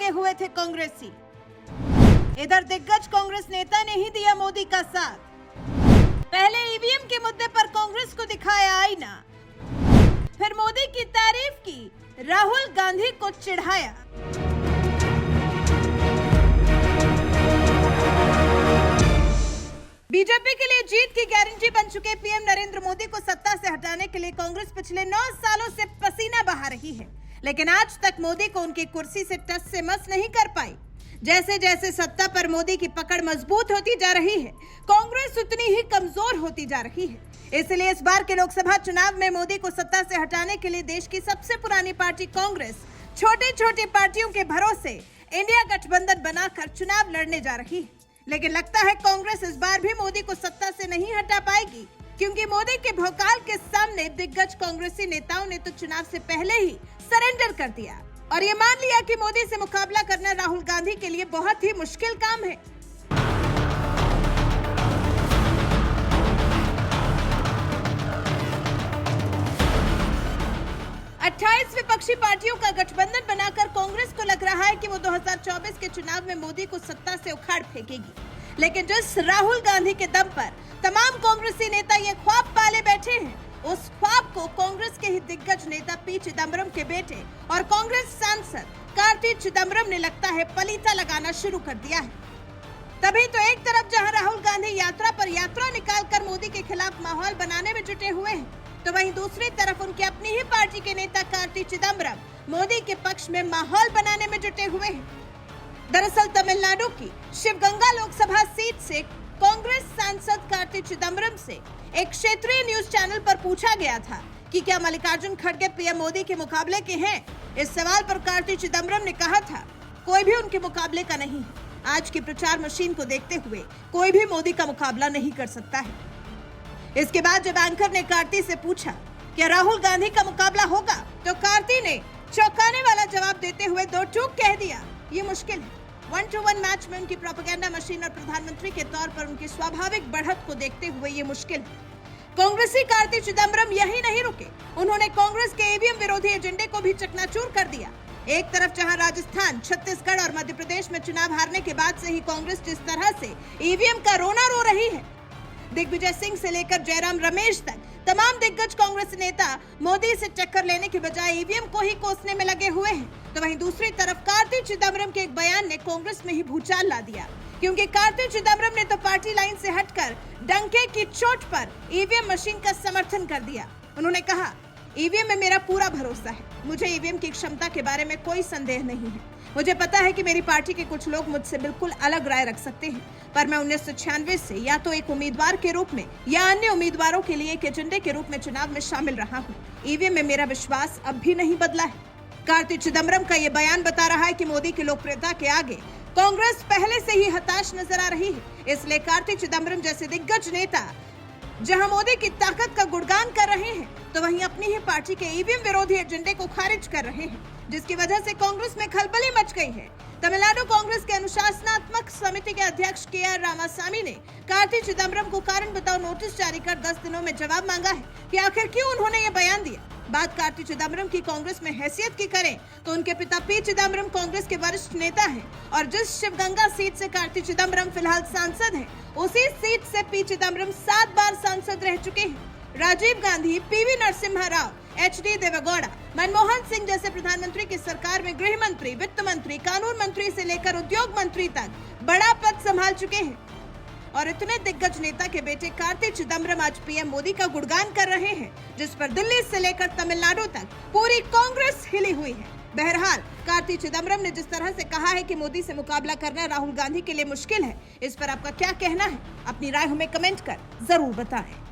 लगे हुए थे कांग्रेसी। इधर दिग्गज कांग्रेस नेता ने ही दिया मोदी का साथ। पहले ईवीएम के मुद्दे पर कांग्रेस को दिखाया आईना, फिर मोदी की तारीफ की, राहुल गांधी को चिढ़ाया। बीजेपी के लिए जीत की गारंटी बन चुके पीएम नरेंद्र मोदी को सत्ता से हटाने के लिए कांग्रेस पिछले 9 सालों से पसीना बहा रही है, लेकिन आज तक मोदी को उनकी कुर्सी से टस से मस नहीं कर पाई। जैसे जैसे सत्ता पर मोदी की पकड़ मजबूत होती जा रही है, कांग्रेस उतनी ही कमजोर होती जा रही है। इसलिए इस बार के लोकसभा चुनाव में मोदी को सत्ता से हटाने के लिए देश की सबसे पुरानी पार्टी कांग्रेस छोटी छोटी पार्टियों के भरोसे इंडिया गठबंधन बनाकर चुनाव लड़ने जा रही है। लेकिन लगता है कांग्रेस इस बार भी मोदी को सत्ता से नहीं हटा पाएगी, क्योंकि मोदी के भौकाल के सामने दिग्गज कांग्रेसी नेताओं ने तो चुनाव से पहले ही सरेंडर कर दिया और ये मान लिया कि मोदी से मुकाबला करना राहुल गांधी के लिए बहुत ही मुश्किल काम है। अट्ठाईस विपक्षी पार्टियों का गठबंधन बनाकर कांग्रेस को लग रहा है कि वो 2024 के चुनाव में मोदी को सत्ता से उखाड़ फेंकेगी। लेकिन जिस राहुल गांधी के दम पर तमाम कांग्रेसी नेता ये ख्वाब पाले बैठे हैं, उस ख्वाब को कांग्रेस के ही दिग्गज नेता पी चिदम्बरम के बेटे और कांग्रेस सांसद कार्ति चिदम्बरम ने लगता है पलीता लगाना शुरू कर दिया है। तभी तो एक तरफ जहां राहुल गांधी यात्रा पर यात्रा निकालकर मोदी के खिलाफ माहौल बनाने में जुटे हुए हैं, तो वहीं दूसरी तरफ उनकी अपनी ही पार्टी के नेता कार्ति चिदम्बरम मोदी के पक्ष में माहौल बनाने में जुटे हुए हैं। दरअसल तमिलनाडु की शिवगंगा लोकसभा सीट से कांग्रेस सांसद कार्ति चिदम्बरम से एक क्षेत्रीय न्यूज चैनल पर पूछा गया था कि क्या मल्लिकार्जुन खड़गे पीएम मोदी के मुकाबले के हैं। इस सवाल पर कार्ति चिदम्बरम ने कहा था, कोई भी उनके मुकाबले का नहीं है। आज की प्रचार मशीन को देखते हुए कोई भी मोदी का मुकाबला नहीं कर सकता है। इसके बाद जब एंकर ने कार्ति से पूछा क्या राहुल गांधी का मुकाबला होगा, तो कार्ति ने चौंकाने वाला जवाब देते हुए दो टूक कह दिया, ये मुश्किल है। 1-to-1 मैच में उनकी प्रोपेगेंडा मशीन और प्रधानमंत्री के तौर पर उनकी स्वाभाविक बढ़त को देखते हुए ये मुश्किल है। कांग्रेसी कार्ति चिदम्बरम यही नहीं रुके, उन्होंने कांग्रेस के ईवीएम विरोधी एजेंडे को भी चकनाचूर कर दिया। एक तरफ जहां राजस्थान, छत्तीसगढ़ और मध्य प्रदेश में चुनाव हारने के बाद से ही कांग्रेस जिस तरह से ईवीएम का रोना रो रही है, दिग्विजय सिंह से लेकर जयराम रमेश तक तमाम दिग्गज कांग्रेस नेता मोदी से टक्कर लेने के बजाय ईवीएम को ही कोसने में लगे हुए हैं। तो वहीं दूसरी तरफ कार्ति चिदम्बरम के एक बयान ने कांग्रेस में ही भूचाल ला दिया, क्योंकि कार्ति चिदम्बरम ने तो पार्टी लाइन से हटकर डंके की चोट पर ईवीएम मशीन का समर्थन कर दिया। उन्होंने कहा, ईवीएम में मेरा पूरा भरोसा है, मुझे ईवीएम की क्षमता के बारे में कोई संदेह नहीं है। मुझे पता है कि मेरी पार्टी के कुछ लोग मुझसे बिल्कुल अलग राय रख सकते हैं, पर मैं 1996 से या तो एक उम्मीदवार के रूप में या अन्य उम्मीदवारों के लिए एक एजेंडे के रूप में चुनाव में शामिल रहा हूं। ईवीएम में मेरा विश्वास अब भी नहीं बदला है। कार्ति चिदम्बरम का ये बयान बता रहा है कि मोदी की लोकप्रियता के आगे कांग्रेस पहले से ही हताश नजर आ रही है। इसलिए कार्ति चिदम्बरम जैसे दिग्गज नेता जहां मोदी की ताकत का गुणगान कर रहे हैं, तो वहीं अपनी ही पार्टी के ईवीएम विरोधी एजेंडे को खारिज कर रहे हैं, जिसकी वजह से कांग्रेस में खलबली मच गई है। तमिलनाडु कांग्रेस के अनुशासनात्मक समिति के अध्यक्ष के.आर. रामासामी ने कार्ति चिदम्बरम को कारण बताओ नोटिस जारी कर 10 दिनों में जवाब मांगा है कि आखिर क्यों उन्होंने ये बयान दिया। बात कार्ति चिदम्बरम की कांग्रेस में हैसियत की करें तो उनके पिता पी चिदम्बरम कांग्रेस के वरिष्ठ नेता हैं और जिस शिवगंगा सीट से कार्ति चिदम्बरम फिलहाल सांसद हैं, उसी सीट से पी चिदम्बरम 7 बार सांसद रह चुके हैं। राजीव गांधी, पीवी नरसिम्हा राव, एच.डी. देवेगौड़ा, मनमोहन सिंह जैसे प्रधानमंत्री की सरकार में गृह मंत्री, वित्त मंत्री, कानून मंत्री से लेकर उद्योग मंत्री तक बड़ा पद संभाल चुके हैं। और इतने दिग्गज नेता के बेटे कार्ति चिदम्बरम आज पीएम मोदी का गुणगान कर रहे हैं, जिस पर दिल्ली से लेकर तमिलनाडु तक पूरी कांग्रेस हिली हुई है। बहरहाल कार्ति चिदम्बरम ने जिस तरह से कहा है कि मोदी से मुकाबला करना राहुल गांधी के लिए मुश्किल है, इस पर आपका क्या कहना है? अपनी राय हमें कमेंट कर जरूर बताएं।